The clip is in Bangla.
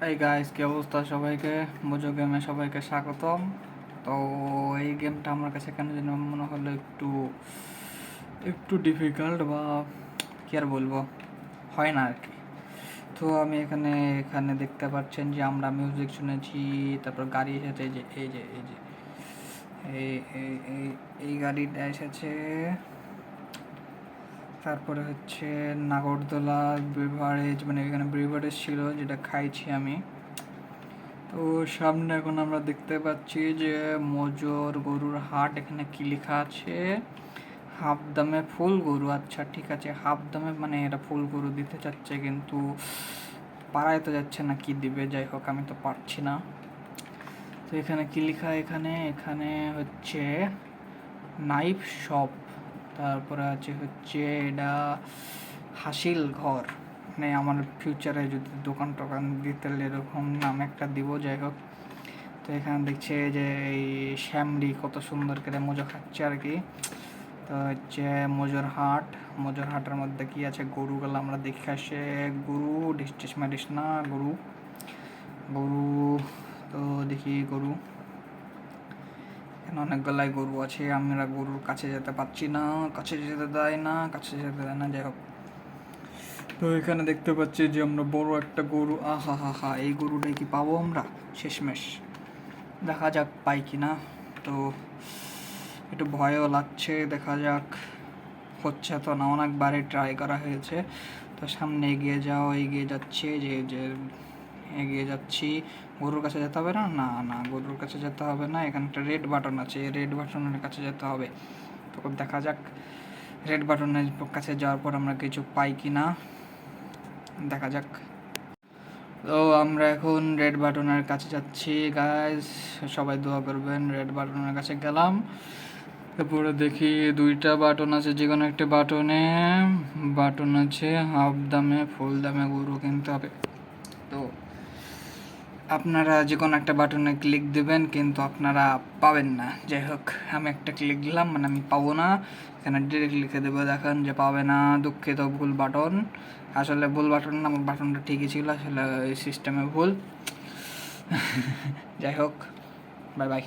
এই গাইস, কি অবস্থা সবাইকে? মোজো গেমে সবাইকে স্বাগতম। তো এই গেমটা আমার কাছে কেন যেন মনে হলো একটু একটু ডিফিকাল্ট, বা কি আর বলবো, হয় না আর কি। তো আমি এখানে এখানে দেখতে পাচ্ছেন যে আমরা মিউজিক শুনেছি, তারপর গাড়ি এসেছে, এই যে এই যে এই যে এই এই এই এই গাড়িটা এসেছে। তারপরে হচ্ছে নাগরদোলা ব্রিভারেজ, মানে এখানে ব্রিভারেজ ছিল যেটা খাইছি আমি। তো সামনে এখন আমরা দেখতে পাচ্ছি যে মজুর গরুর হাট। এখানে কি লেখা আছে? হাফ দামে ফুল গরু। আচ্ছা ঠিক আছে, হাফ দামে মানে এটা ফুল গরু দিতে চাচ্ছে, কিন্তু পাড়ায় তো যাচ্ছে না, কি দিবে? যাই হোক, আমি তো পারছি না। তো এখানে কি লেখা? এখানে এখানে হচ্ছে নাইফ শপ। তারপরে হচ্ছে এটা হাসিল ঘর। মানে আমার ফিউচারে যদি দোকান টোকান দিতে এরকম নাম একটা দিব। যাই হোক, তো এখানে দেখছে যে এই শ্যামলি কত সুন্দর করে মজা খাচ্ছে আর কি। তো হচ্ছে মজুর হাট। মজুর হাটের মধ্যে কি আছে? গরুগুলো আমরা দেখে আসে। গরু ডিস্টিস মারিস না, গরু গরু। তো দেখি গরু, এখানে অনেকগুলাই গরু আছে। আমরা গরুর কাছে যেতে পারছি না, কাছে যেতে দেয় না, কাছে যেতে দেয় না। যাই হোক, তো এখানে দেখতে পাচ্ছি যে আমরা বড় একটা গরু। আহা হা হা, এই গরুটাই কি পাবো আমরা শেষমেশ? দেখা যাক পাই কি না। তো একটু ভয়ও লাগছে, দেখা যাক। হচ্ছে তো না, অনেকবারই ট্রাই করা হয়েছে। তো সামনে এগিয়ে এগিয়ে যাচ্ছে, যে যে এগিয়ে যাচ্ছি। গরুর কাছে যেতে হবে না, না না, গরুর কাছে যেতে হবে না। এখানে একটা রেড বাটন আছে, রেড বাটনের কাছে যেতে হবে। তো দেখা যাক রেড বাটনের কাছে যাওয়ার পর আমরা কিছু পাই কি না, দেখা যাক। তো আমরা এখন রেড বাটনের কাছে যাচ্ছি গাইস, সবাই দোয়া করবেন। রেড বাটনের কাছে গেলাম, তারপরে দেখি দুইটা বাটন আছে, যে কোনো একটা বাটন আছে হাফ দামে ফুল দামে গরু কিনতে হবে। তো আপনারা যে কোনো একটা বাটনে ক্লিক দেবেন, কিন্তু আপনারা পাবেন না। যাই হোক, আমি একটা ক্লিক দিলাম, মানে আমি পাবো না। এখানে ডিরেক্ট লিখে দেবো, দেখেন যে পাবে না, দুঃখিত, ভুল বাটন। আসলে ভুল বাটন না, আমার বাটনটা ঠিকই ছিল, আসলে এই সিস্টেমে ভুল। যাই হোক, বাই বাই।